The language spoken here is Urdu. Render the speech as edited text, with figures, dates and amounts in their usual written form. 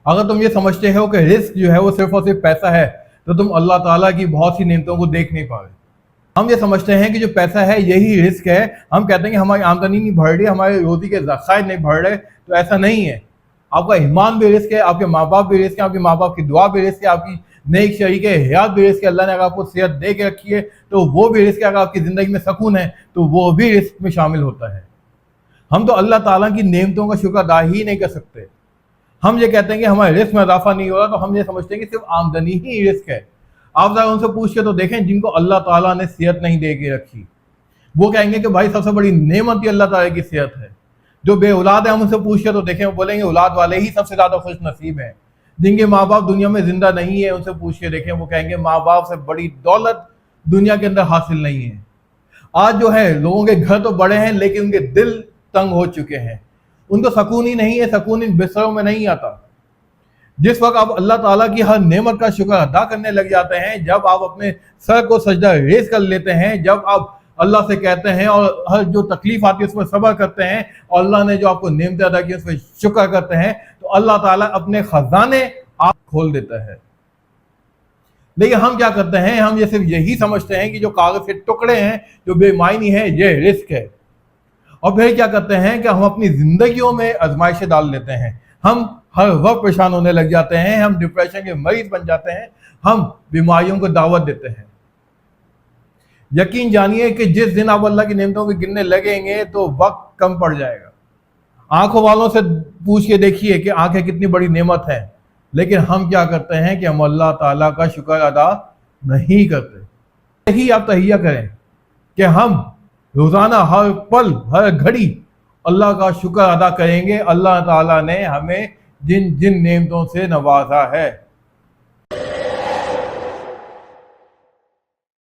اگر تم یہ سمجھتے ہو کہ رزق جو ہے وہ صرف اور صرف پیسہ ہے تو تم اللہ تعالیٰ کی بہت سی نعمتوں کو دیکھ نہیں پا رہے۔ ہم یہ سمجھتے ہیں کہ جو پیسہ ہے یہی رزق ہے، ہم کہتے ہیں کہ ہماری آمدنی نہیں بڑھ رہی، ہمارے روزی کے ذخائر نہیں بڑھ رہے، تو ایسا نہیں ہے۔ آپ کا ایمان بھی رزق ہے، آپ کے ماں باپ بھی رزق ہے، آپ کے ماں باپ کی دعا بھی رزق ہے، آپ کی نیک شریک حیات بھی رزق ہے۔ اللہ نے اگر آپ کو صحت دے کے رکھی ہے تو وہ بھی رزق ہے، اگر آپ کی زندگی میں سکون ہے تو وہ بھی رزق میں شامل ہوتا ہے۔ ہم تو اللہ تعالیٰ کی نعمتوں کا شکر ادا ہی نہیں کر سکتے۔ ہم یہ کہتے ہیں کہ ہمارے رزق میں اضافہ نہیں ہو رہا، تو ہم یہ سمجھتے ہیں کہ صرف آمدنی ہی رزق ہے۔ آپ ذرا ان سے پوچھ کے تو دیکھیں جن کو اللہ تعالیٰ نے صحت نہیں دے کے رکھی، وہ کہیں گے کہ بھائی سب سے بڑی نعمت ہی اللہ تعالیٰ کی صحت ہے۔ جو بے اولاد ہیں ہم ان سے پوچھ کے تو دیکھیں، وہ بولیں گے اولاد والے ہی سب سے زیادہ خوش نصیب ہیں۔ جن کے ماں باپ دنیا میں زندہ نہیں ہیں ان سے پوچھ کے دیکھیں، وہ کہیں گے ماں باپ سے بڑی دولت دنیا کے اندر حاصل نہیں ہے۔ آج جو ہے لوگوں کے گھر تو بڑے ہیں لیکن ان کے دل تنگ ہو چکے ہیں، ان کو سکون ہی نہیں ہے، سکون ان بستروں میں نہیں آتا۔ جس وقت آپ اللہ تعالیٰ کی ہر نعمت کا شکر ادا کرنے لگ جاتے ہیں، جب آپ اپنے سر کو سجدہ ریز کر لیتے ہیں، جب آپ اللہ سے کہتے ہیں اور ہر جو تکلیف آتی ہے اس پر صبر کرتے ہیں، اور اللہ نے جو آپ کو نعمتیں ادا کی اس پر شکر کرتے ہیں، تو اللہ تعالیٰ اپنے خزانے آپ کھول دیتا ہے۔ لیکن ہم کیا کرتے ہیں، ہم یہ صرف یہی سمجھتے ہیں کہ جو کاغذ کے ٹکڑے ہیں جو بے معنی ہیں یہ رزق ہے، اور پھر کیا کرتے ہیں کہ ہم اپنی زندگیوں میں آزمائشیں ڈال لیتے ہیں، ہم ہر وقت پریشان ہونے لگ جاتے ہیں، ہم ڈپریشن کے مریض بن جاتے ہیں، ہم بیماریوں کو دعوت دیتے ہیں۔ یقین جانیے کہ جس دن آپ اللہ کی نعمتوں کو گننے لگیں گے تو وقت کم پڑ جائے گا۔ آنکھوں والوں سے پوچھ کے دیکھیے کہ آنکھیں کتنی بڑی نعمت ہیں، لیکن ہم کیا کرتے ہیں کہ ہم اللہ تعالیٰ کا شکر ادا نہیں کرتے۔ یہی آپ تہیہ کریں کہ ہم روزانہ ہر پل ہر گھڑی اللہ کا شکر ادا کریں گے، اللہ تعالیٰ نے ہمیں جن جن نعمتوں سے نوازا ہے۔